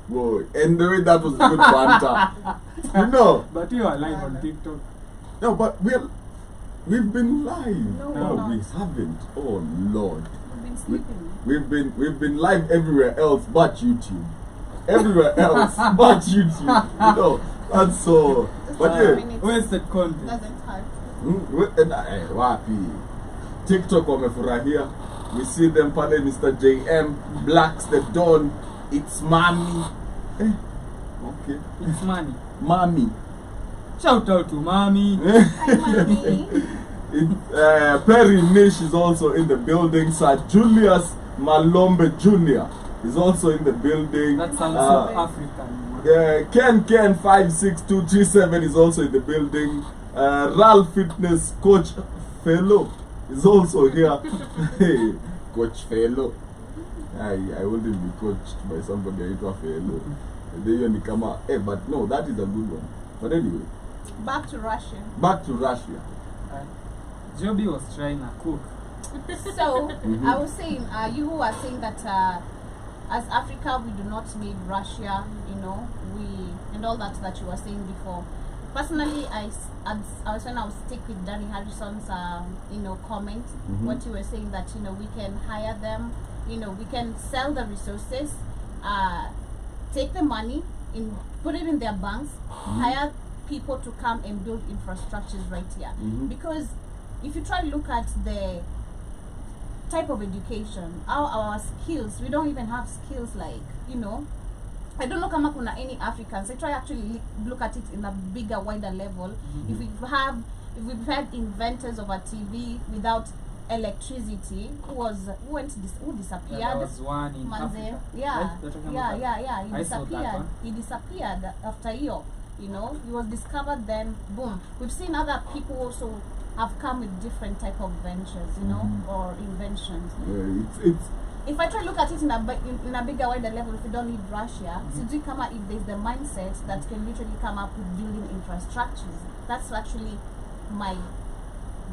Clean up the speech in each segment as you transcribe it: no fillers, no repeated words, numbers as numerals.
Whoa, and the way that was good banter. You know. But you are live on TikTok. No, but we've been live. No, we haven't. Oh Lord. We've been sleeping. We've been live everywhere else but YouTube. Everywhere else but YouTube. You know. That's so. But yeah. Where's the content? Doesn't hurt. Wapi. TikTok wamefurahia. We see them pale Mr. JM, Blacks the Dawn, it's mommy. Okay. It's money. Mommy. Shout out to mommy. Hi, mommy. Perry Nish is also in the building. Sir Julius Malombe Jr. is also in the building. That sounds so African. Ken 56237 is also in the building. Ralph Fitness Coach Fellow is also here. Hey, Coach Fellow. I wouldn't be coached by somebody into a fellow. But no, that is a good one. But anyway. Back to Russia. Joby was trying to cook. So, I was saying, you were saying that as Africa, we do not need Russia, you know, and all that you were saying before. Personally, I was when I was stick with Danny Harrison's, comment, what you were saying that, we can hire them, we can sell the resources, take the money, put it in their banks, hire people to come and build infrastructures right here. Because if you try to look at the type of education, our skills, we don't even have skills like, I don't know kama kuna any Africans. I try actually look at it in a bigger, wider level. If we've had inventors of a TV without electricity, who disappeared? There was one in Africa. Yeah. Right? He disappeared. He disappeared after year. He was discovered. Then boom. We've seen other people also have come with different type of ventures, or inventions. If I try to look at it in a bigger, wider level, if we don't need Russia, if there's the mindset that can literally come up with building infrastructures, that's actually my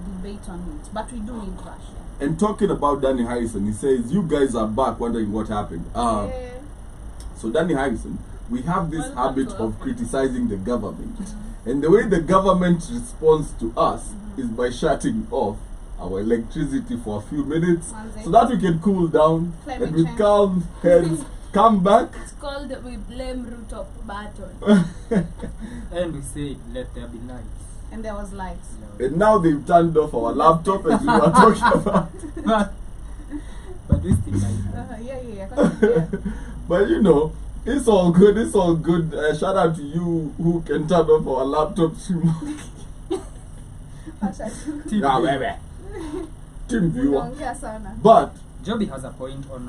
debate on it. But we do need Russia. And talking about Danny Harrison, he says, you guys are back wondering what happened. So Danny Harrison, we have this habit of criticizing the government. And the way the government responds to us is by shutting off our electricity for a few minutes so that we can cool down and with calm heads come back. It's called we blame root of button. And we say let there be lights. And there was lights. And now they've turned off our laptop as we were talking about. But we still like But it's all good. Shout out to you who can turn off our laptops. Team viewer. But Joby has a point on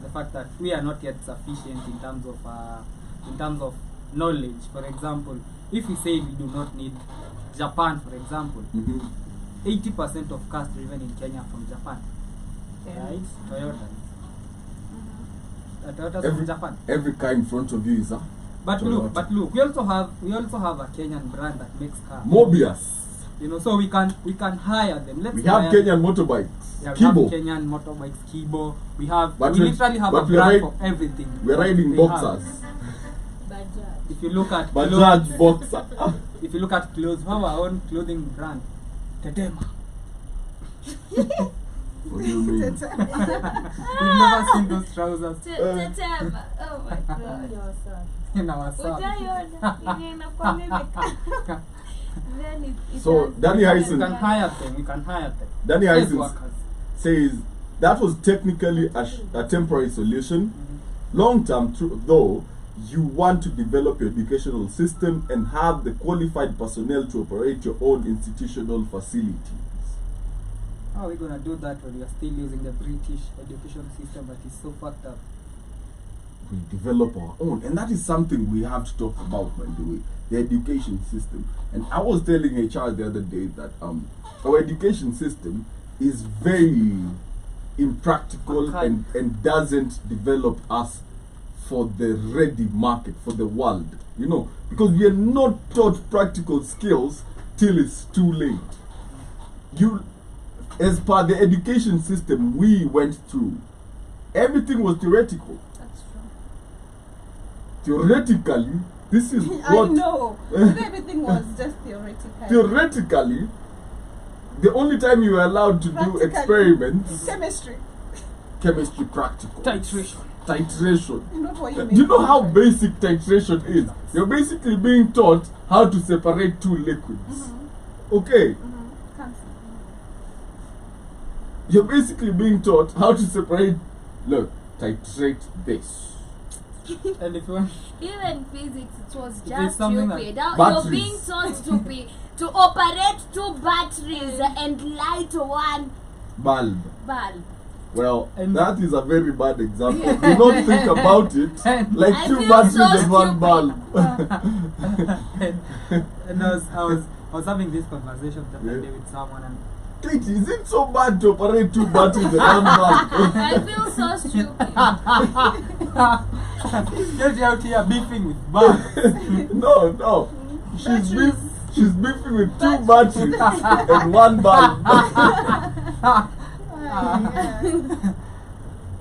the fact that we are not yet sufficient in terms of knowledge. For example, if we say we do not need Japan, for example, 80% of cars driven in Kenya are from Japan, right? Toyota's from Japan. Every car in front of you is a But look, we also have a Kenyan brand that makes cars. Mobius. So we can hire them. We have Kenyan motorbikes. Yeah, we Kibo. have Kenyan motorbikes, Kibo. We literally have a but brand for everything. We're riding boxers. If you look at Bajaj boxer. If you look at clothes, we have our own clothing brand, Tetema. What do you mean? You've never seen those trousers Tetema. Oh my god. in our son. So Danny Harrison, We can hire them. Danny Yes, Harrison workers. says that was technically a temporary solution. Long term, though, you want to develop your educational system and have the qualified personnel to operate your own institutional facilities. How are we going to do that when we are still using the British education system that is so fucked up? We develop our own, and that is something we have to talk about, by the way, the education system. And I was telling HR the other day that our education system is very impractical and doesn't develop us for the ready market, for the world, because we are not taught practical skills till it's too late. As per the education system we went through, everything was theoretical. That's true. theoretically, this is I what know. Everything was just theoretical. theoretically, the only time you are allowed to do Practically. experiments, Chemistry. practical. Titration. Titration. Not what you Do you know how meant. basic titration is? You're basically being taught how to separate two liquids. Okay. Can't see. You're basically being taught how to separate. Look, titrate this. And if you want, Even physics, it was There's just something stupid. that- Now you're Batteries. being taught to operate two batteries and light one Bulb. bulb. Well, And- that is a very bad example. Do not think about it like I two feel batteries so and one stupid. bulb. and I was having this conversation the other day with someone, and Katie, is it so bad to operate two batteries and one bulb? I feel so stupid. get out here beefing with bugs. No. She's beefing with two batteries and one bulb.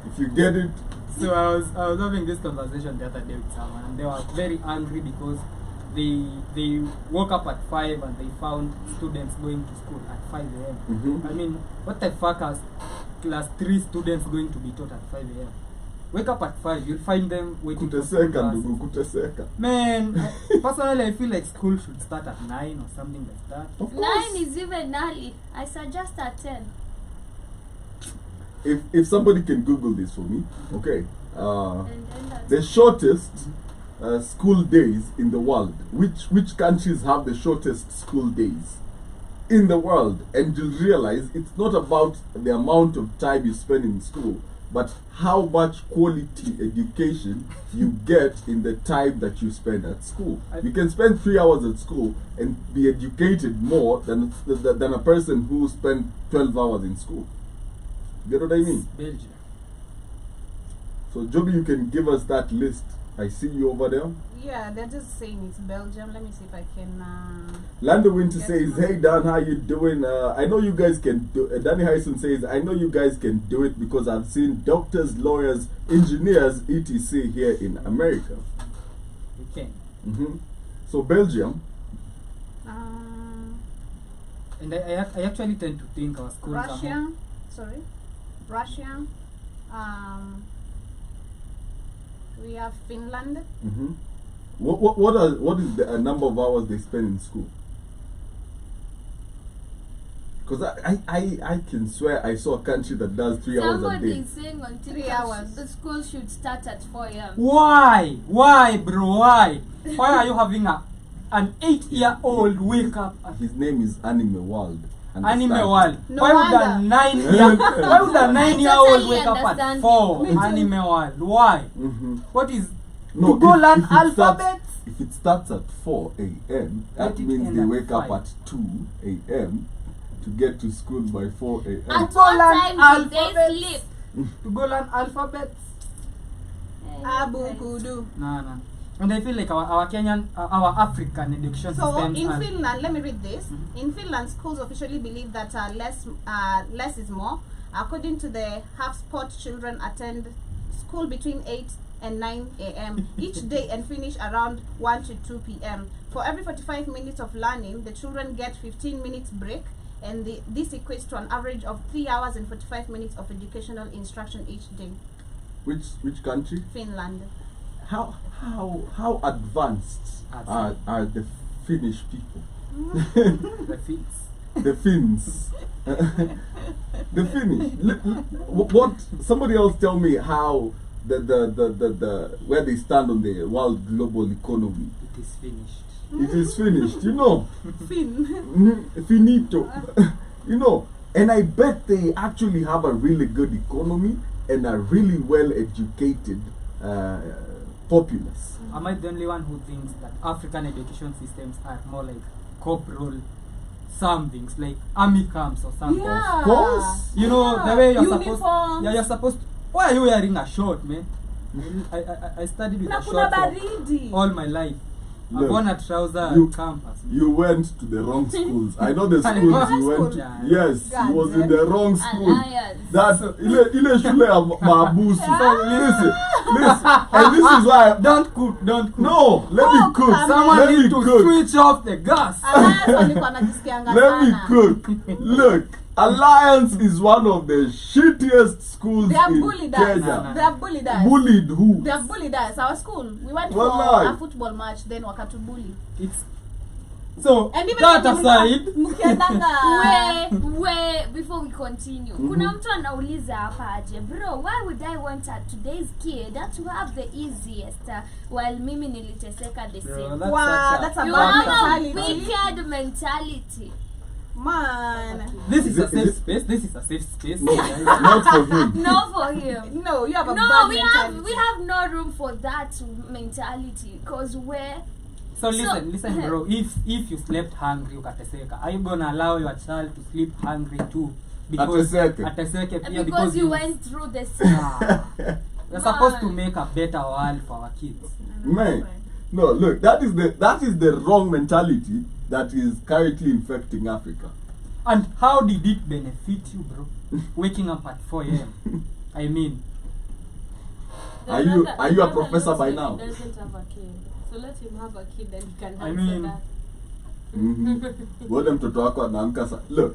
If you get it, So I was having this conversation the other day with someone, and they were very angry because they woke up at 5 and they found students going to school at 5 a.m. Mhm. I mean, what the fuck is class 3 students going to be taught at 5 a.m.? Wake up at 5, you'll find them waiting for school kuteseka classes. ndugu, kuteseka. Man, personally I feel like school should start at 9 or something like that. Of course. 9 is even early. I suggest at 10. If somebody can Google this for me, okay. And then that's The shortest school days in the world. Which countries have the shortest school days in the world? And you'll realize it's not about the amount of time you spend in school, but how much quality education you get in the time that you spend at school. You can spend 3 hours at school and be educated more than a person who spent 12 hours in school. Get what I mean? Belgium. So Joby, you can give us that list. I see you over there. Yeah, they're just saying it's Belgium. Let me see if I can. Lando Winter Yes, says, ma'am. "Hey Dan, how you doing? I know you guys can do." Danny Hyson says, "I know you guys can do it because I've seen doctors, lawyers, engineers, etc. here in America." You can. So Belgium, And I actually tend to think our schools are Russia. Sorry, Russia. We have Finland. what is the number of hours they spend in school? Because I can swear I saw a country that does 3 hours a somebody day. is saying on 3 TikTok hours. the school should start at 4 a.m. Why? Why, bro? Why? Why are you having an 8-year-old wake up at His name is Anime World. Anime Understand? World? No Why would a wonder. 9-year why would a 9-year-old totally wake up at understand 4? Me too. Anime World. Why? What is No, to go learn if it starts- alphabets? If it starts at 4 a.m., that Let it means end they at wake up 5. at 2 a.m. to get to school by 4 a.m. At go what learn time did they alphabets. sleep? To go learn alphabets? Abu Kudu. No. And I feel like our Kenyan, our African education So systems in are- Finland, let me read this. In Finland, schools officially believe that less is more. According to the HubSpot, children attend school between 8 and 9 a.m. each day and finish around 1 to 2 p.m. For every 45 minutes of learning, the children get 15 minutes break, and this equates to an average of 3 hours and 45 minutes of educational instruction each day. Which country? Finland. How advanced are the Finnish people? the feet. The Finns. The Finnish. What? Somebody else tell me how the where they stand on the world global economy. It is finished. It is finished, you know. Fin. Finito. You know, and I bet they actually have a really good economy and a really well educated populace. Am I the only one who thinks that African education systems are more like corporal somethings, like army camps or something? Yeah. Of course. You know, the way you're supposed. Uniforms. Yeah, you're supposed. Why are you wearing a short, man? I studied with Na a kuna short baridi. for all my life. Look, Upon a trouser you- campus. You went to the wrong schools. I know the I schools know. you went to. Yeah. Yes, God, you was in the wrong school. Alliance. That's ile shule ya maabusu. Listen, Ah. and this is why. Don't cook, don't cook. No, let me cook. Someone Let me need to cook. switch off the gas. Alliance walikuwa wanajisikianga Let me sana. cook. Look, Alliance is one of the shittiest schools They have in bullied us. Kenya. They have bullied us. Bullied who? They have bullied us. Our school. We went Wallahi. for a football match, then wakatubully. It's so And even that when aside, mkiendanga we before we continue, kuna mtu anauliza hapa aje, bro, why would I want today's kid to have the easiest while mimi niliteseka the bro, same? that's Wow, such that's a a You bad have a mentality. wicked mentality. Man. This is a Is safe it- space. This is a safe space. No, not for him. No for him. No, you have a No, bad we mentality. have no room for that mentality because we're So listen, bro. If you slept hungry, ukateseka, are you gonna allow your child to sleep hungry too? Ateseke pia because you went through the same. Yeah. We're supposed to make a better world for our kids. Man, no, look, that is the wrong mentality that is currently infecting Africa. And how did it benefit you, bro? Waking up at 4 a.m. I mean, Are you a professor by now? He doesn't have a kid. So let him have a kid, then he can I answer mean- that. Wale mtoto wako anaamka look,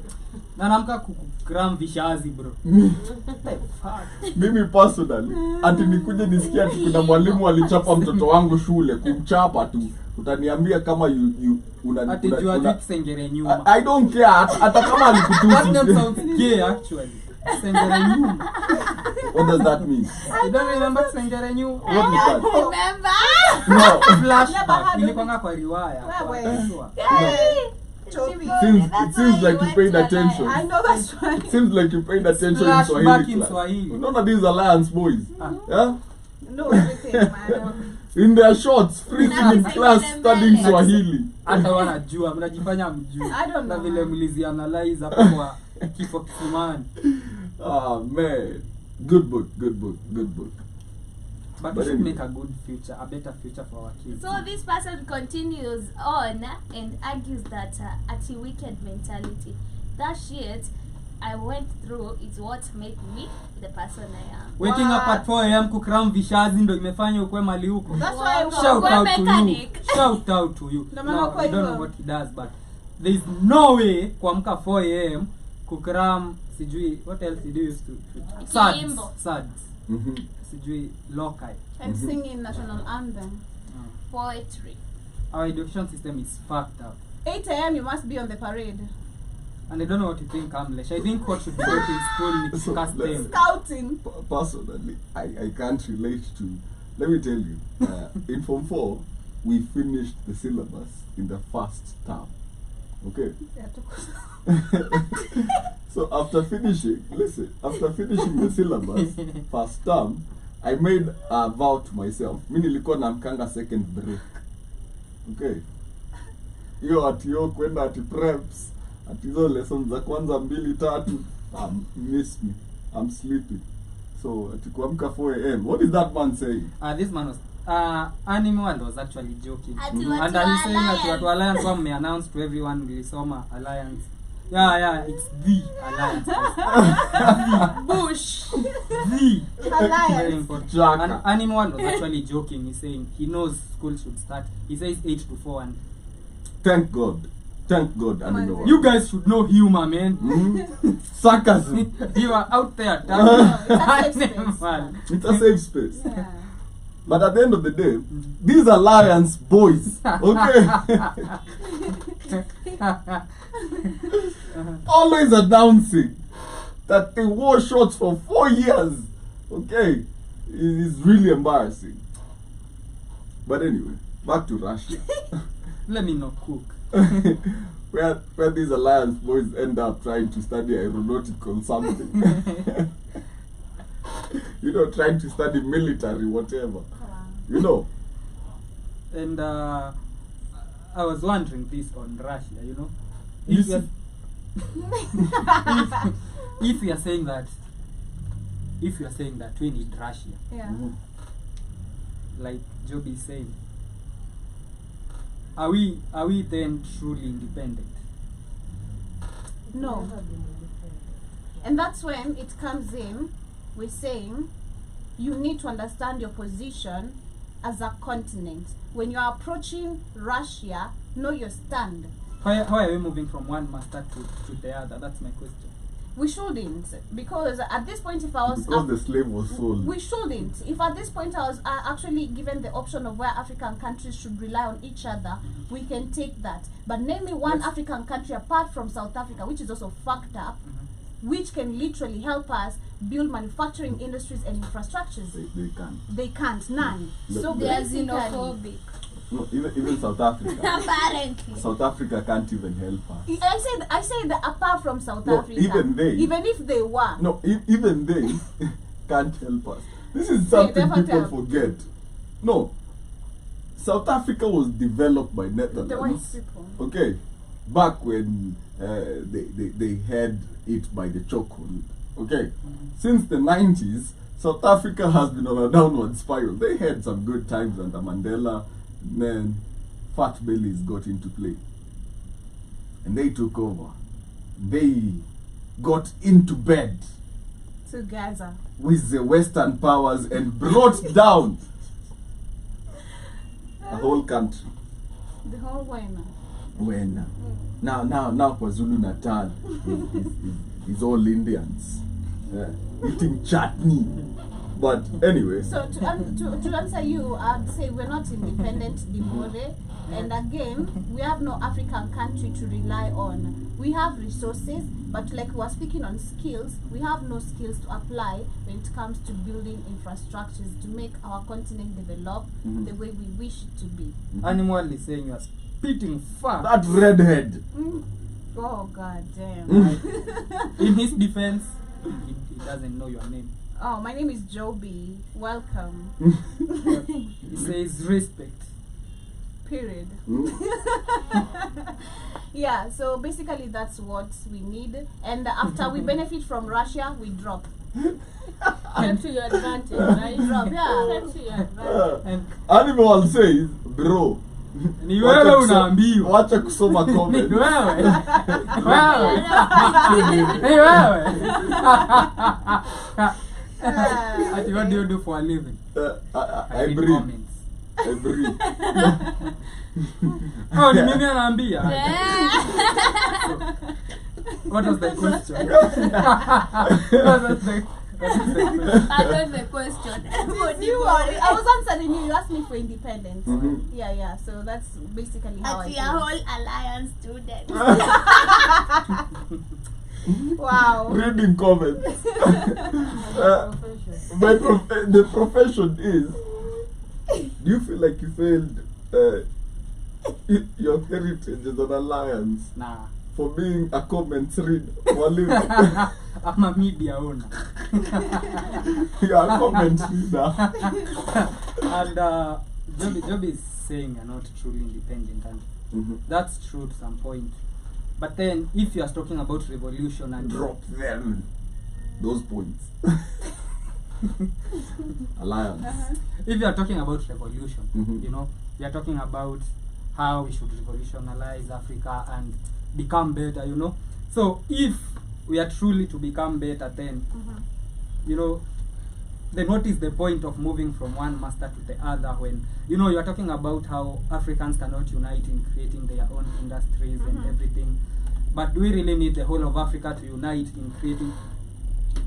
na namka kukram vishazi, bro. mimi personally ati nikuje nisikia ati kuna mwalimu alichapa mtoto wangu shule, kumchapa tu, utaniambia kama Ati jua jiki sengere nyuma. I don't care hata kama That name alikutusi. sounds gay actually. Sengere nyuma. What does that mean? You don't remember sengere nyuma? What is that? Remember? No. Never Flashback. had Ilikuwa kwa riwaya. Wewe. Kwa- Chopi. It seems like you paid attention. I know that's right. Seems like you paid attention in Flashback Swahili in class. Swahili. None of these Alliance boys. Ah. Yeah? No everything, man. In their shorts, freezing in class studying Swahili. Hata wanajua, mnajifanya mjui. I don't Na know. vile mlizianalyze hapo kwa kifo kisimani. Ah man. Good book. But we should make a good future, a better future for our kids. So this person continues on and argues that a wicked mentality. That shit I went through is what made me the person I am. Waking up at 4 a.m. kukram vishazi ndo imefanya ukwe mali huko. That's why Shout We're out to you. mechanic. Shout out to you. No, No, mama, I kwa don't know hivyo. what he does, but there is no way kuamka 4 a.m. kukram sijui what else did you used to Kiimbo. sads sijui lokai. and singing national anthem. Poetry. Our education system is fucked up. 8 a.m. you must be on the parade. And I don't know what you think, Amlesh. I think what should be taught in school is So, discuss let's- them. Scouting. Personally, I can't relate to. Let me tell you, in Form 4, we finished the syllabus in the first term. Okay? So after finishing the syllabus, first term, I made a vow to myself. Mimi nilikuwa namkanga second break. Okay? Hiyo ati yo kwenda ati preps, ati hizo lessons za kwanza 2 3, miss me. I'm sleeping. So ati kuamka 4 a.m. What is that man saying? This man was Animal was actually joking. Ati Mhm. watu And he's saying that Alliance. watu Alliance were may announce to everyone Nilisoma Alliance. Yeah, it's the Alliance. Bush. The Alliance. very important. Jaka. And Animal was actually joking. He's saying he knows school should start. He says 8 to 4 and Thank God, Animal. you guys should know humor, man. Sarcasm. You are out there It's a safe Animal. space. It's a safe space. Yeah. But at the end of the day, these Alliance boys, okay, always announcing that they wore shorts for 4 years. Okay, it is really embarrassing. But anyway, back to Russia, Let me not cook. where these Alliance boys end up trying to study aeronautical something. Trying to study military, whatever. You know. And I was wondering this on Russia, you know. You If see- if you are saying that we need Russia, Yeah. Mhm. like Joby is saying, are we then truly independent? No. Never been independent. And that's when it comes in, we're saying you need to understand your position as a continent. When you're approaching Russia, know your stand. How are we moving from one master to the other? That's my question. We shouldn't, because at this point, if I was Because the slave was sold. we shouldn't. If at this point I was actually given the option of where African countries should rely on each other, we can take that. But name me one Yes. African country apart from South Africa, which is also fucked up, which can literally help us build manufacturing industries and infrastructures. They can't. They can't, none. Look, So They are basically, xenophobic. No, even South Africa. Apparently. South Africa can't even help us. I said that apart from South No, Africa, even they- even if they were, No, even they can't help us. This is They something never people can. forget. No, South Africa was developed by the white Netherlands. people. Okay, back when they had it by the chokehold. Okay, since the 90s, South Africa has been on a downward spiral. They had some good times under Mandela, then fat bellies got into play. And they took over. They got into bed To Gaza. with the Western powers and brought down the whole country. The whole way now. When now KwaZulu Natal is all Indians eating chutney. But anyway, So to answer you, I'd say we're not independent, Dimore. And again, we have no African country to rely on. We have resources, but like we were speaking on skills, we have no skills to apply when it comes to building infrastructures to make our continent develop the way we wish it to be. Animal is saying you are spitting far. that redhead. Oh god damn. In his defense, he doesn't know your name. Oh, my name is Joby. Welcome. He says respect. Period. Yeah, so basically that's what we need. And after we benefit from Russia, we drop. Turn to your advantage, right? Drop, yeah. Turn to your advantage. And Animal says, bro. ni wewe unaambiwa. Wacha kusoma Ni comment. wewe. Wewe. Ni wewe. Ati, what do you do for a living? I read breathe. comments. I breathe. Oh, ni mimi anaambia. What was the question? What was the question? I got the question. I was answering you. You asked me for independence. Yeah. So that's basically how I At your feel. whole alliance student. Wow. Reading comments. Profession. The profession is. Do you feel like you failed your heritage as an alliance Nah. for being a comments reader? Walimu? I'm a media owner. You are a comment reader. And Job is saying you're not truly independent, and that's true to some point. But then, if you are talking about revolution and Drop them. Those points. Alliance. if you are talking about revolution, Mhm. you know, we are talking about how we should revolutionize Africa and become better, you know. So if we are truly to become better, then, you know, then what is the point of moving from one master to the other when, you know, you are talking about how Africans cannot unite in creating their own industries and everything. But do we really need the whole of Africa to unite in creating?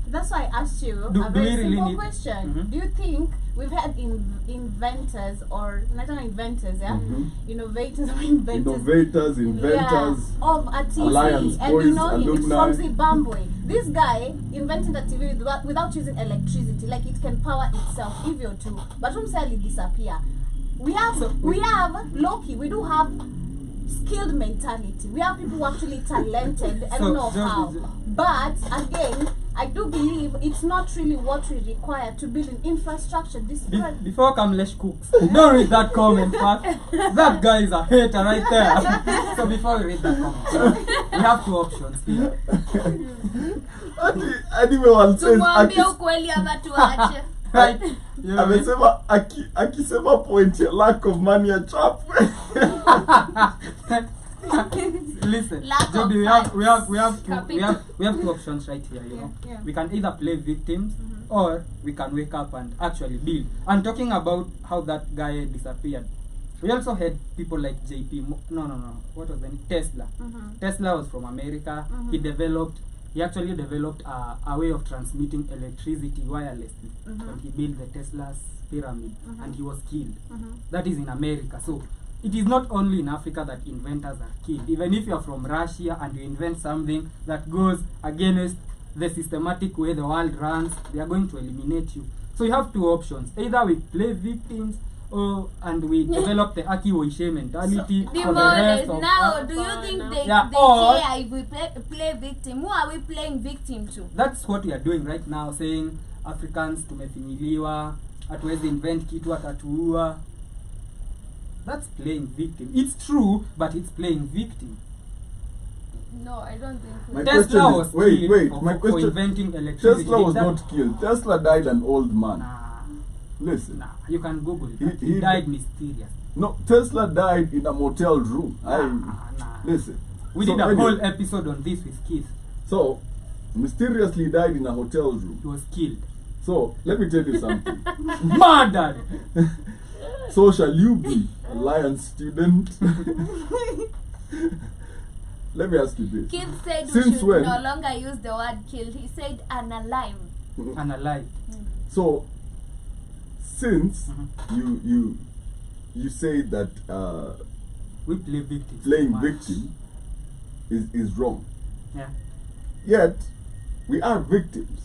That's why I asked you Do a we very really simple need- question. Mhm. Do you think we've had inventors or not inventors, yeah? Innovators or inventors. Innovators, inventors. Yeah, of a TV. Alliance and boys, you know, it's alumni. from Zimbabwe. This guy invented a TV without using electricity, like it can power itself if you're to. But from Sally disappear. We have Loki. We do have skilled mentality. We have people who are actually talented and So, know how. so- But again, I do believe it's not really what we require to build an infrastructure. Before Kamlesh cooks, don't read that comment first. That guy is a hater right there. So before we read that comment, we have two options here. Anyway, one says Tumwambie ukweli ama tuache. Right? You know what I mean? amesema akisema point ya lack of money ya chapwe. Listen, Lack of Joby, we have two options right here. You know, Yeah. we can either play victims or we can wake up and actually build. And talking about how that guy disappeared, we also had people like what was the name? Tesla. Tesla was from America. He actually developed a way of transmitting electricity wirelessly. And he built the Tesla's pyramid, and he was killed. That is in America. So it is not only in Africa that inventors are killed. Even if you're from Russia and you invent something that goes against the systematic way the world runs, they are going to eliminate you. So you have two options. Either we play victims and we develop the Aki Oishe mentality for the rest of now, do you think they Yeah, care or- if we play victim? Who are we playing victim to? That's what we are doing right now, saying Africans tumefinyiliwa, hatuwezi invent kitu atatuua. That's playing victim. It's true, but it's playing victim. No, I don't think My we question Tesla is- was wait, killed for my question- inventing electricity. Tesla was That- not killed. Tesla died an old man. Listen. Nah, you can Google it. He He died mysterious. No, Tesla died in a motel room. Nah. Listen. We So did a anyway, whole episode on this with Keith. So, mysteriously died in a hotel room. He was killed. So, let me tell you something. Murdered! So, shall you be a Lion student? Let me ask you this. Kid said we Since should when? no longer use the word killed. He said unalive. And alive. So, since Mhm. you say that We play victims. playing too much. victim is wrong, Yeah. yet we are victims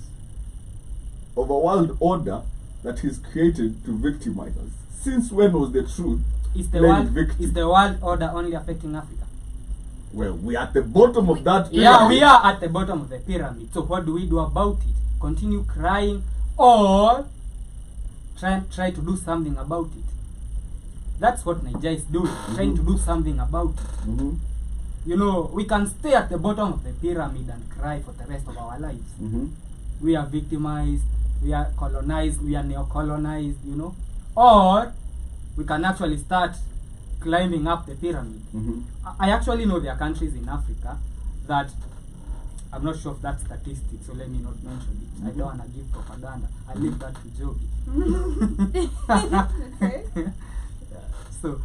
of a world order that is created to victimize us. Since when was the truth Is the playing world victim? is the world order only affecting Africa? Well, we are at the bottom of that Yeah, pyramid. we are at the bottom of the pyramid. So what do we do about it? Continue crying or try to do something about it? That's what Nigeria is doing, trying to do something about it. Mhm, You know, we can stay at the bottom of the pyramid and cry for the rest of our lives. mhm. We are victimized, we are colonized, we are neo-colonized, you know. Or we can actually start climbing up the pyramid. Mhm. I actually know there are countries in Africa that, I'm not sure if that's statistics, so let me not mention it. I don't want to give propaganda. I leave that to Joby. Okay. So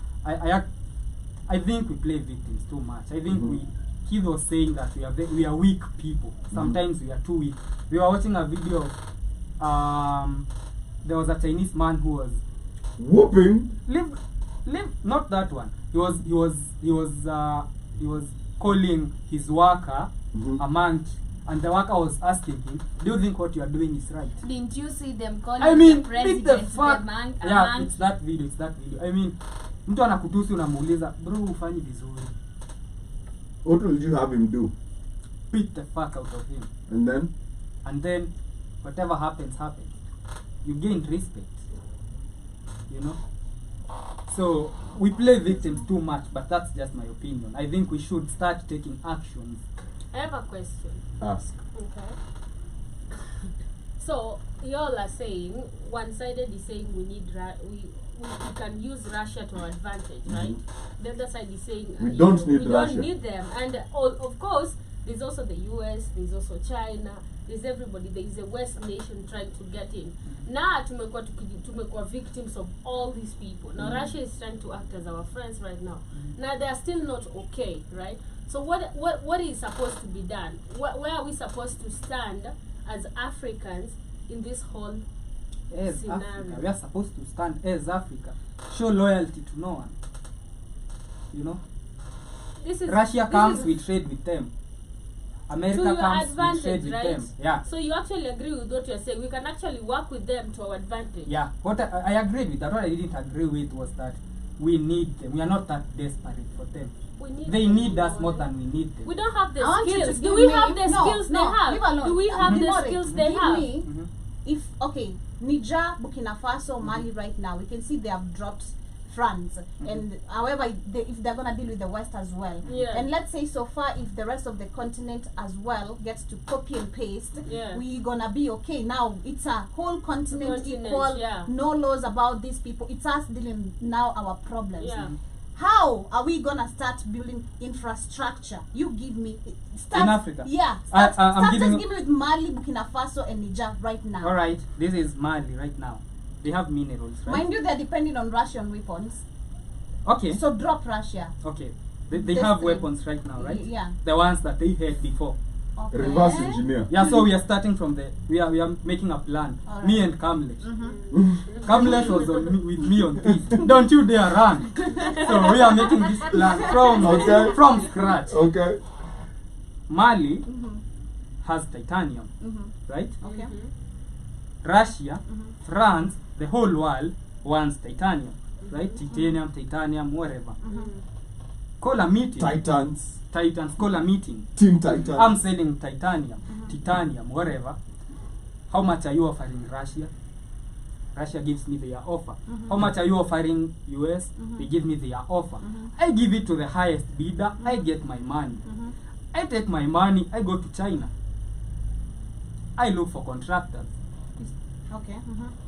I think we play victims too much. I think Keith was saying that we are weak people. Sometimes we are too weak. We were watching a video of there was a Chinese man who was Whooping. live not that one. He was calling his worker a monkey, and the worker was asking him, "Do you think what you are doing is right?" Didn't you see them calling I mean, the beat president the fuck. a Yeah, monkey? it's that video. I mean, mtu anakutusi unamuuliza, "Bro, ufanyi vizuri." What will you have him do? Beat the fuck out of him. And then And whatever happens. You gain respect. You know? So we play victims too much, but that's just my opinion. I think we should start taking actions. I have a question. ask. Okay. So y'all are saying one-sided is saying we need we can use Russia to our advantage, right? The other side is saying We don't need we Russia. don't need them, and of course there's also the US, there's also China, there's everybody. There is a West nation trying to get in. Now tumekuwa victims of all these people. Now Russia is trying to act as our friends right now. Now they are still not okay, right? So what is supposed to be done? Where are we supposed to stand as Africans in this whole As scenario? Africa, we are supposed to stand as Africa. Show loyalty to no one. You know? Russia comes, we trade with them. to America your comes, we advantage, trade with right? them. Yeah. So you actually agree with what you're saying. We can actually work with them to our advantage. Yeah. What I agreed with that. What I didn't agree with was that we need them. We are not that desperate for them. We need They them need us more. more than we need them. We don't have the I want you to skills. Do give we me- have the no, skills no, they have? leave alone. Do we have the Demore, skills they give have? me, if okay, Niger, Burkina Faso, Mali right now, we can see they have dropped France, and however if they're gonna deal with the West as well, Yeah. and let's say so far if the rest of the continent as well gets to copy and paste, Yeah. we gonna be okay. Now it's a whole continent, Continent, equal, yeah. no laws about these people. It's us dealing now our problems. Yeah. how are we gonna start building infrastructure? You give me start, In Africa? Yeah. I'm Start giving just give me with Mali, Burkina Faso, and Niger right now. All right, this is Mali right now. They have minerals, right? Mind you, they're depending on Russian weapons. Okay. So drop Russia. Okay. They This have thing. weapons right now, right? Yeah. The ones that they had before. Okay. Reverse engineer. Yeah, so we are starting from the we are making a plan. All Me right. and Kamlesh. Mm-hmm. Kamlesh was with me on this. Don't you dare run. So we are making this plan from scratch. Okay. Mali Mm-hmm. has titanium, Mm-hmm. right? Okay. Russia, France, the whole world wants titanium, right? Titanium, whatever. Call a meeting. Titans, call a meeting. Team Titan. I'm selling titanium, whatever. How much are you offering Russia? Russia gives me their offer. How much are you offering US? They give me their offer. I give it to the highest bidder. I get my money. I take my money. I go to China. I look for contractors. Okay.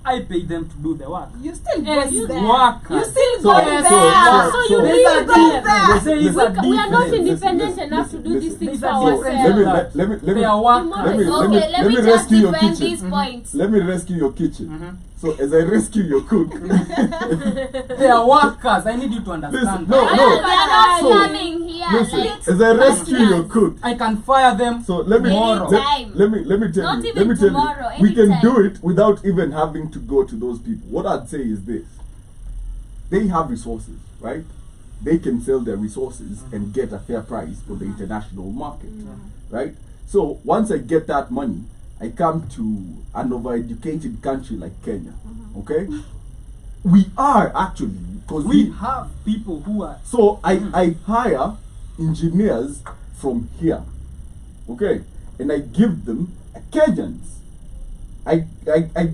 I pay them to do the work. You still Yes, going you there. workers. You still So- going so- there. So you so- really Listen, go listen, there. They say it's a We are not difference. independent enough to do these things for Listen, So, listen. ourselves. let me They are workers. let me Okay, let me just rescue your defend kitchen. this point. Let me rescue your kitchen. So as I rescue your cook, They are workers. I need you to understand Listen, that. no, They no. are not So- coming here Listen, like as I rescue your cook, I can fire them. so let me Tomorrow. let me tell Not you. even Let me tell tomorrow, you. We can anytime. do it without even having to go to those people. What I'd say is this: they have resources, right? They can sell their resources and get a fair price for the international market, right? So once I get that money, I come to an overeducated country like Kenya, okay? We are actually, because We have people who are so I hire engineers from here, okay, and I give them Kenyans. I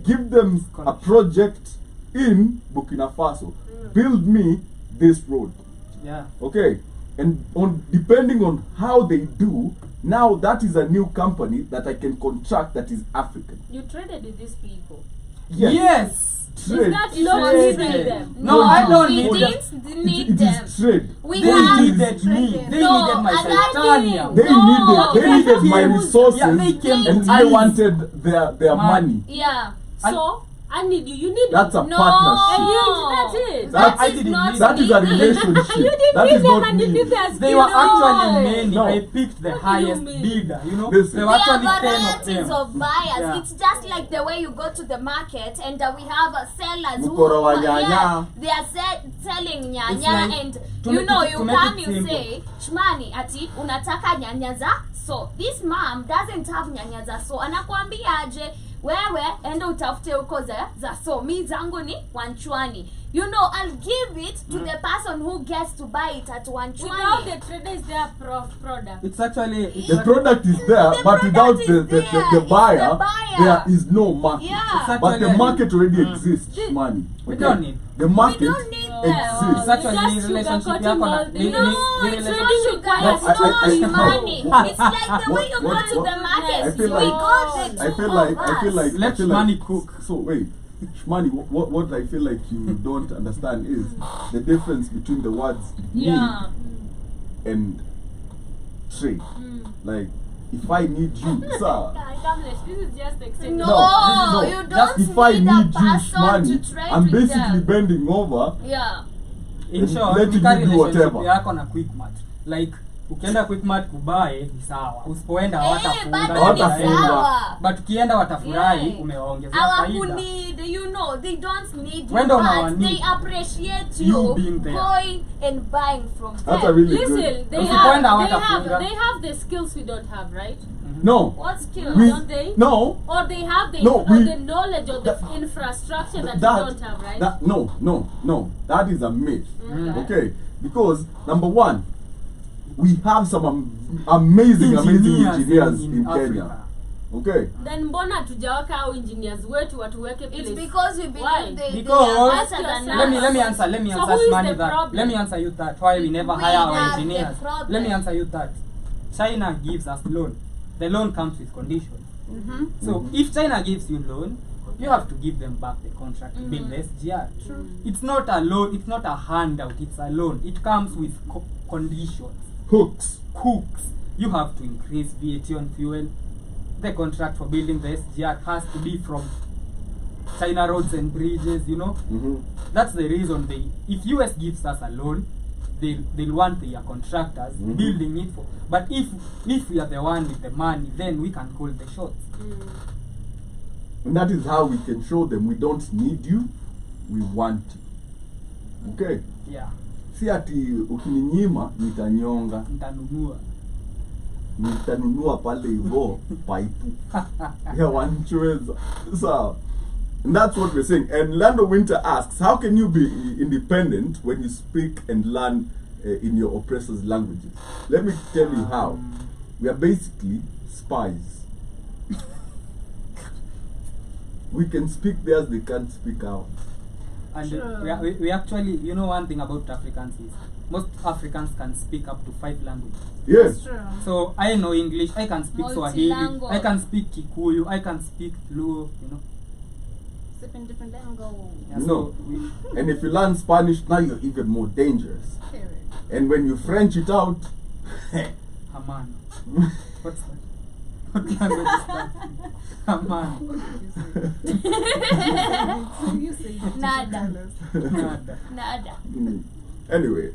give them a project in Burkina Faso. Build me this road, yeah. okay, and depending on how they do, now that is a new company that I can contract that is African. You traded with these people. Yes. Trade. Is that not Trade. needing them? No, I don't we need them. didn't need It them. is trade. We They have needed me. They No, needed my and that titanium. They No, needed my resources, Yeah, they came and to I me. wanted their money. Yeah. So I need you. You need That's a No. partnership. That's it. That- I is didn't not need That is a needed. relationship. You didn't That need is them not and you me. did their They were skill. actually many. No. I picked the What do highest you mean? bidder. You know, Listen. there were There actually are 10 of varieties them. of buyers. Yeah. It's just like the way you go to the market and we have sellers Mukoro wa nyanya. they are selling nyanya like- and to you make know it- you to make come it you simple. say shmani ati unataka nyanya za so this mom doesn't have nyanya za so anakuambia aje wewe enda utafute huko za so mi zangu ni wanchwani. You know, I'll give it to the person who gets to buy it at Without wanchwani. the trader is their product. It's actually The product is there, The but without product the, is the, there. the, the It's buyer, the buyer. there is no market. Yeah. But the Actually, market already exists, money. We don't need. The market We don't need them. exists. It's actually Just relationship sugarcoating yako na all the- ni- No, ni- it's relationship- not sugar, No, it's I- I- not I- money. what- It's like the way you go what- to the market. I feel We like- got the two I feel of like us. Let I feel like money cook. So wait, money. What I feel like you don't understand is the difference between the words Yeah. need and trade. Like if I need you, sir. This is just extending. No, this is you not. don't If I need need a you person money, to trade I'm with basically them. bending over. Yeah. In And short, letting nika you do relationship whatever. yako na Quickmart. Like ukienda Quickmart kubae ni sawa. Usipoenda Eh, hawatafunga. bado ni watafunga. sawa. But ukienda watafurahi Yeah. umewaongezea Our faida. who need, you know, they don't need you, When don't our but need? they appreciate You you being there. going and buying from That's a them. really Listen, good. they Usipoenda have hawatafunga. the skills we don't have, right? No. What skills We, don't they? no. Or they have the, No, or we- the knowledge of the that- infrastructure that we don't have, right? No. That is a myth. Mm. Okay, because number one, we have some amazing engineers in Kenya. Africa. Okay. Then mbona tujaweka au engineers wetu watuweke It's place? because we Why? believe they Because- are better than Let Let me us. answer So who Shmani is the that. problem? Let me answer you that. Why we never We hire our are the engineers. problem. Let me answer you that. China gives us loan. The loan comes with conditions. Mhm. So if China gives you loan, you have to give them back the contract to build the SGR. True. It's not a loan, it's not a handout, it's a loan. It comes with conditions. Hooks. You have to increase VAT on fuel. The contract for building the SGR has to be from China roads and bridges, you know. That's the reason if US gives us a loan, they'll want their contractors building it for. But if we are the one with the money, then we can call the shots. And that is how we can show them we don't need you, we want you. Okay? Yeah. Si ati ukininyima nitanyonga, nitanunua pale hivyo paipu ya wanchweza. So, and that's what we're saying. And Lando Winter asks, how can you be independent when you speak and learn in your oppressor's languages? Let me tell you how. We are basically spies. We can speak theirs, they can't speak ours. And Sure. we actually, you know, one thing about Africans is most Africans can speak up to 5 languages. Yes. True. So I know English, I can speak Swahili, Multilingual. I can speak Kikuyu, I can speak Luo, you know. Sip in different language. Yeah, No. so And if you learn Spanish, now you're even more dangerous. Period. And when you French it out, Haman. What's that? What language is that? Haman. You say it. Nada. Nada. Nada. Anyway,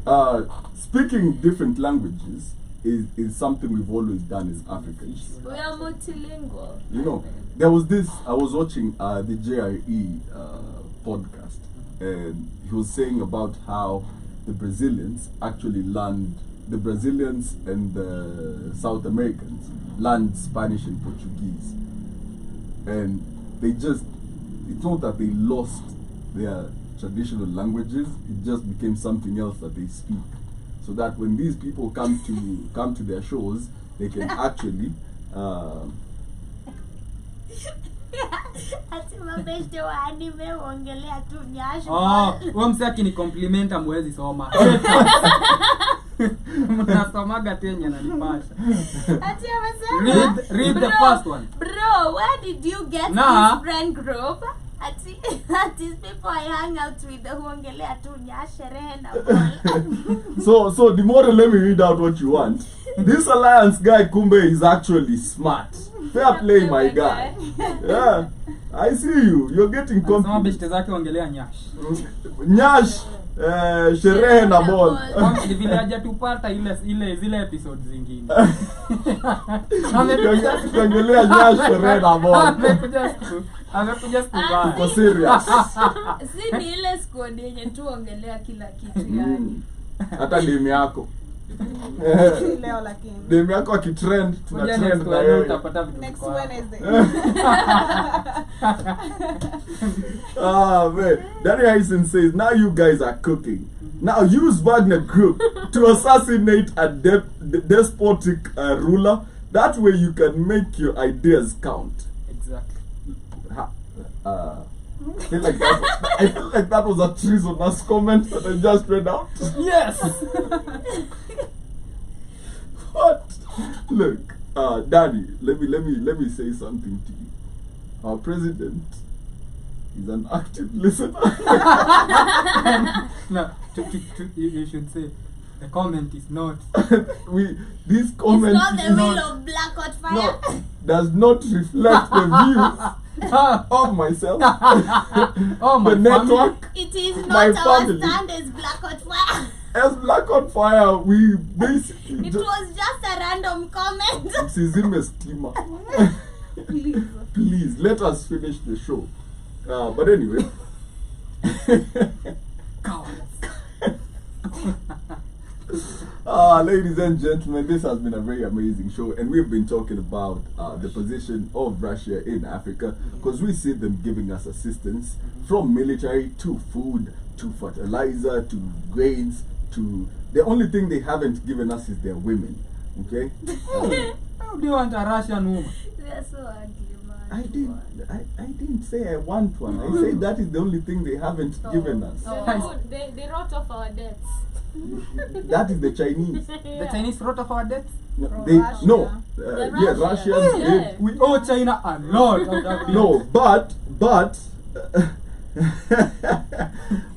speaking different languages is something we've always done as Africans. We are multilingual. You know, there was this, I was watching the JRE podcast, and he was saying about how the Brazilians actually learned, the Brazilians and the South Americans learned Spanish and Portuguese. And they just, it's not that they lost their traditional languages, it just became something else that they speak. So that when these people come to their shows, they can actually Ati mabeshte wa anime waongelea tu nyasho. Huyo msee akinikompliment amwezi soma. Mnasomaga tenye nanipasha. Ati amesema. Read the first one. Bro, where did you get this friend group? Ati these people I hang out with huongelea tu nyasherehe na ball. So the more, let me read out what you want. This alliance guy Kumbe is actually smart. Fair play, my guy. Yeah, I see you. You're getting Soma confident. beshte zake ongelea nyash. Nyash, sherehe na ball. Ni vile hajatupata zile episodes zingine. Tuongelea nyash, sherehe na ball. Amekuja kubaya. For serious. Si ni ile squad yenye tu ongelea kila kitu yani. Hata demu yako. Leo lakini. Demu yako akitrend, tuna Kuja trend next na week yeye. utapata vitu Next kwa- Wednesday. Man. Danny Hyson says, now you guys are cooking. Now use Wagner Group to assassinate a despotic ruler. That way you can make your ideas count. Exactly. I feel like that was a treasonous comment that I just read out. Yes. What? Look, Daddy, let me say something to you. Our president is an active listener. No, you should say the comment is not. This It's comment not the is will not, of Black Hot Fire. no, does not reflect the views of myself, Oh my the network. It is My not our family. stand as Black Hot Fire. As Black on Fire, we basically It was just a random comment. Msizime stima. Please, let us finish the show. But anyway. Ladies and gentlemen, this has been a very amazing show, and we've been talking about the position of Russia in Africa, because we see them giving us assistance from military to food to fertilizer to grains to the only thing they haven't given us is their women. Okay. How do you want a Russian woman? They're so ugly, man. I didn't say I want one. I said that is the only thing they haven't given us. They wrote off our debts. That is the Chinese. The Chinese wrote off our debts. No, The yeah, Russians. Russians. Yeah. We owe China a lot of that bill. No, but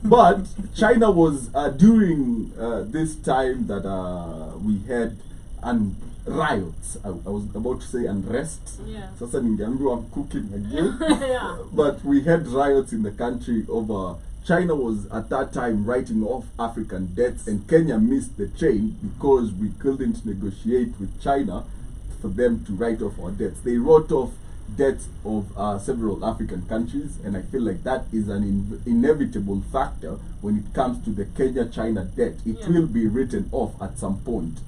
but China was during this time that we had riots. I was about to say unrest. Yeah. Sasa ningeambiwa I'm cooking again. Yeah. But we had riots in the country over. China was at that time writing off African debts, and Kenya missed the train because we couldn't negotiate with China for them to write off our debts. They wrote off debts of several African countries, and I feel like that is an inevitable factor when it comes to the Kenya-China debt. It Yeah. will be written off at some point.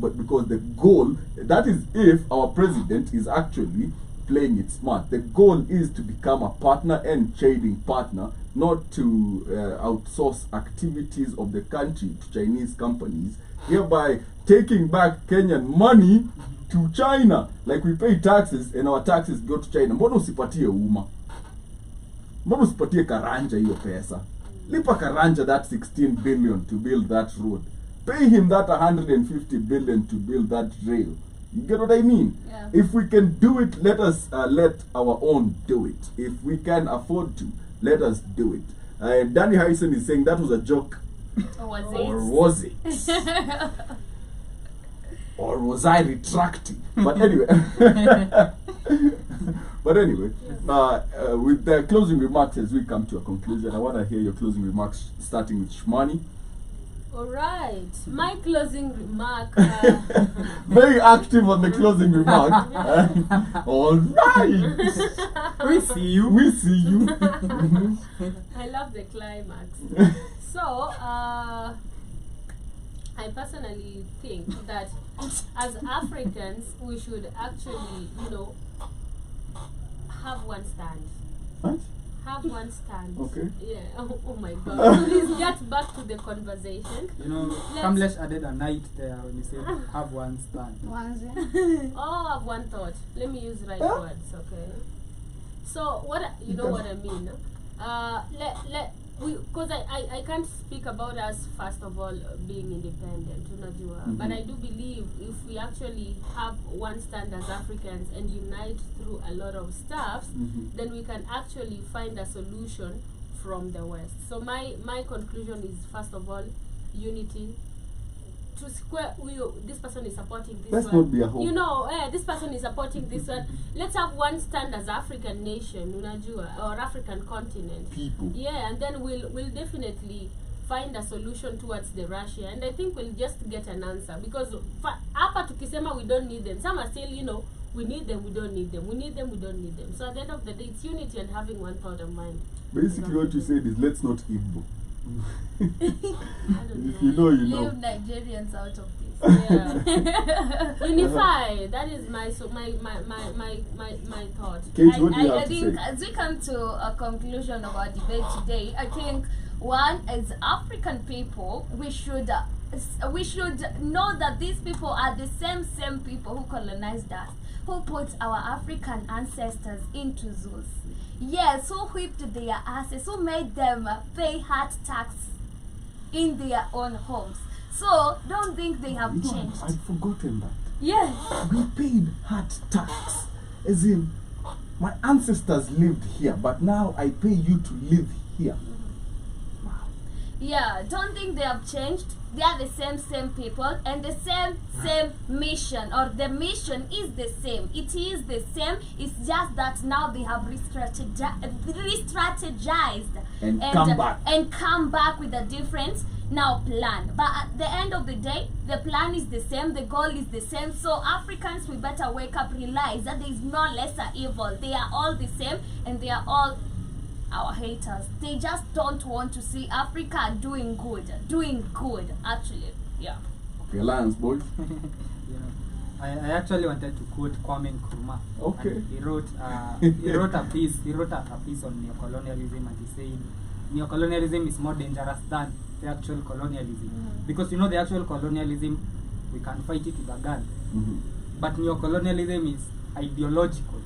But because the goal, that is if our president is actually playing it smart. The goal is to become a partner and trading partner, not to outsource activities of the country to Chinese companies, hereby taking back Kenyan money to China. Like we pay taxes and our taxes go to China. Mbona usipatie umma? Mbona usipatie Karanja hiyo pesa? Lipa Karanja that 16 billion to build that road. Pay him that 150 billion to build that rail. You get what I mean? Yeah. If we can do it, let us let our own do it. If we can afford to, let us do it. And Danny Harrison is saying that was a joke. Or was it? Or was I retracting? But anyway. But anyway, with the closing remarks as we come to a conclusion, I want to hear your closing remarks starting with Shmani. All right. My closing remark. Very active on the closing remark. All right. We see you. We see you. I love the climax. So, I personally think that as Africans, we should actually, have one stand. What? Have one stand. Okay. Yeah. Oh my God. Please get back to the conversation. Kamlesh added a night there when you said have one stand. Oh, I have one thought. Let me use right words, okay? So what what I mean? Because I can't speak about us first of all being independent, but I do believe if we actually have one stand as Africans and unite through a lot of stuff, then we can actually find a solution from the West. So my conclusion is first of all unity. To square, this person is supporting this Let's one. not be a hope. This person is supporting this one. Let's have one stand as African nation, or African continent. People. Yeah, and then we'll definitely find a solution towards the Russia, and I think we'll just get an answer because hapa tukisema we don't need them. Some are still, we need them, we don't need them. We need them, we don't need them. So at the end of the day, it's unity and having one thought of mind. Basically, what you said is let's not Igbo. I don't If you know, you know. Leave Nigerians out of this. Yeah. Unify. That is my thought. Kate, what do you I have to think say? as we come to a conclusion of our debate today, I think one, as African people, we should know that these people are the same people who colonized us, who put our African ancestors into zoos. Yes, who whipped their asses, who made them pay heart tax in their own homes. So don't think they have changed. I'd forgotten that. Yes. We paid heart tax. As in, my ancestors lived here, but now I pay you to live here. Yeah, don't think they have changed. They are the same people, and the same mission, or the mission is the same. It is the same. It's just that now they have re-strategized And come back with a different plan. But at the end of the day, the plan is the same. The goal is the same. So Africans, we better wake up, realize that there is no lesser evil. They are all the same, and they are all our haters. They just don't want to see Africa doing good actually. Yeah. Okay, Alliance boys. I actually wanted to quote Kwame Nkrumah. Okay. And he wrote a piece on neocolonialism, and he said neocolonialism is more dangerous than the actual colonialism. Because the actual colonialism, we can fight it with a gun. But neocolonialism is ideological,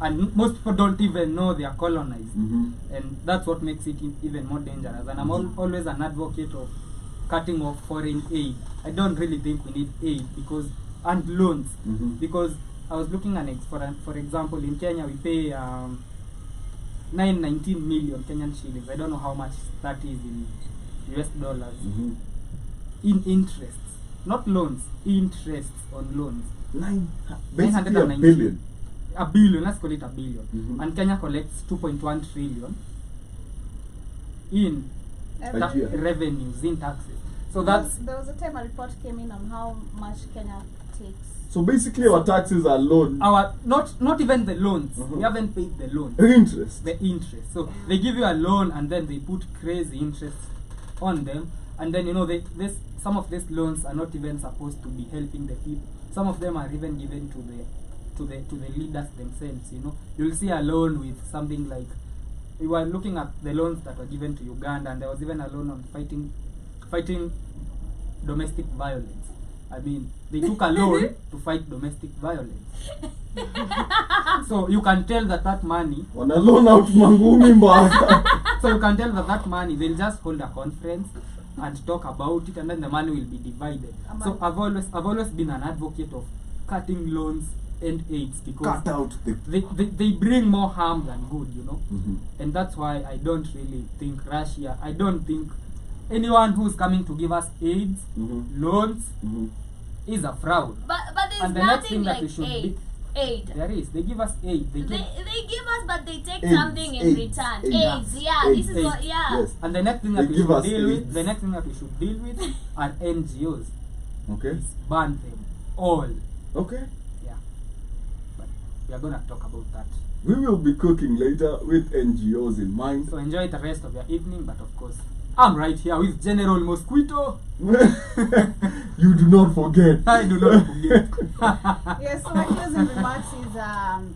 and most people don't even know they are colonized. Mhm. And that's what makes it even more dangerous. And I'm always an advocate of cutting off foreign aid. I don't really think we need aid and loans, Mhm. because I was looking at for example, in Kenya we pay 919 million Kenyan shillings. I don't know how much that is in US dollars. Mhm. In interest, not loans, interests on loans. Basically a 919. billion. A billion, let's call it a billion. Mhm. And Kenya collects 2.1 trillion in Every year. revenues, in taxes. So There that's was a time a report came in on how much Kenya takes. So basically our taxes are loan our not even the loans. Mhm. We haven't paid the loans. interest. The interest. So they give you a loan and then they put crazy interest on them, and then some of these loans are not even supposed to be helping the people. Some of them are even given to the leaders themselves. You'll see a loan with something like, we were looking at the loans that were given to Uganda, and there was even a loan on fighting domestic violence. I mean, they took a loan to fight domestic violence. So you can tell that money. Wana loan out mangumi mbaya. So you can tell that money, they'll just hold a conference and talk about it, and then the money will be divided. So I've always been an advocate of cutting loans and aids, because Cut out the they bring more harm than good, Mhm. and that's why I don't really think Russia. I don't think anyone who's coming to give us aids, Mhm. loans, Mhm. is a fraud. But there's And the next nothing thing that like we should aid. Aid. There is. They give us aid. They give us, but they take AIDS, something in AIDS, return. AIDS. AIDS, yeah. AIDS. This is what, AIDS, yeah. Yes. And the next thing They that we give should us deal with, AIDS. the next thing that we should deal with are NGOs. Okay. Ban them all. Okay. Yeah. But we are gonna talk about that. We will be cooking later with NGOs in mind. So enjoy the rest of your evening, but of course, I'm right here with General Mosquito. You do not forget. I do not forget. Yes, so my closing remarks is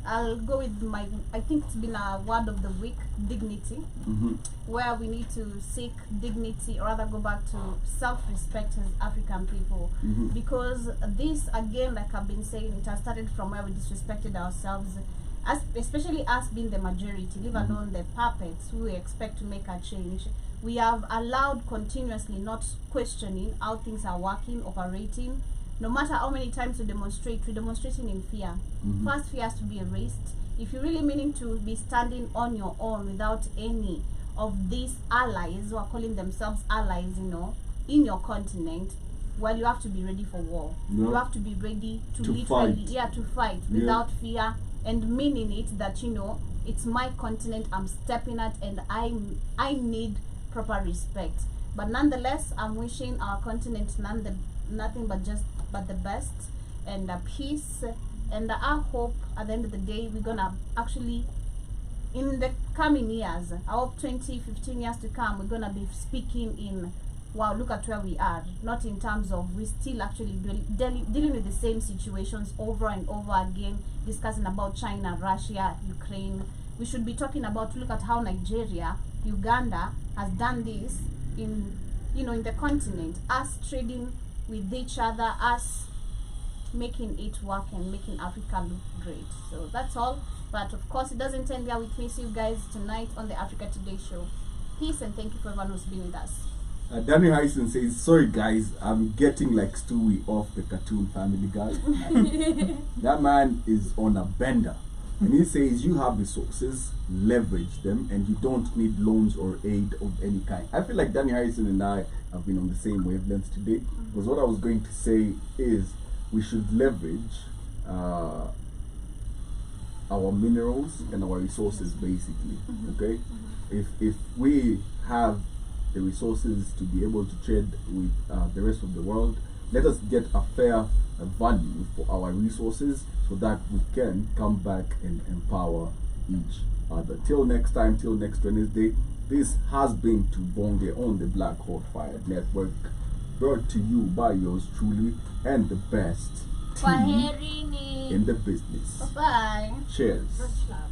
I'll go with I think it's been a word of the week, dignity, Mhm. where we need to seek dignity, or rather go back to self-respect as African people. Mhm. Because this, again, like I've been saying, it has started from where we disrespected ourselves, especially us being the majority, leave alone the puppets who we expect to make a change. We have allowed continuously, not questioning how things are working, operating. No matter how many times we're demonstrating in fear. Mhm. First, fear has to be erased. If you're really meaning to be standing on your own without any of these allies who are calling themselves allies, in your continent, well, you have to be ready for war. Yeah. You have to be ready to fight. to fight Yeah. without fear, and meaning it that it's my continent I'm stepping at, and I need proper respect. But nonetheless, I'm wishing our continent nothing but the best and peace, and I hope at the end of the day we're gonna actually, in the coming years, I hope 20, 15 years to come, we're gonna be speaking in, wow, look at where we are, not in terms of we still actually dealing with the same situations over and over again, discussing about China, Russia, Ukraine. We should be talking about, look at how Nigeria, Uganda has done this in the continent, us trading with each other, us making it work and making Africa look great. So that's all. But of course, it doesn't end there with me. See you guys tonight on the Africa Today show. Peace, and thank you for everyone who's been with us. Danny Hyson says, sorry guys, I'm getting like Stewie off the Cartoon Family Guy. That man is on a bender. And he says you have resources, leverage them, and you don't need loans or aid of any kind. I feel like Danny Harrison and I have been on the same wavelengths today. Because what I was going to say is we should leverage our minerals and our resources, basically. Okay? If we have the resources to be able to trade with the rest of the world, let us get a fair value for our resources so that we can come back and empower each other. Till next time, till next Wednesday, this has been Tubonge on the Black Hawk Fire Network, brought to you by yours truly and the best team Kwaherini. in the business. Bye. Cheers. Much love.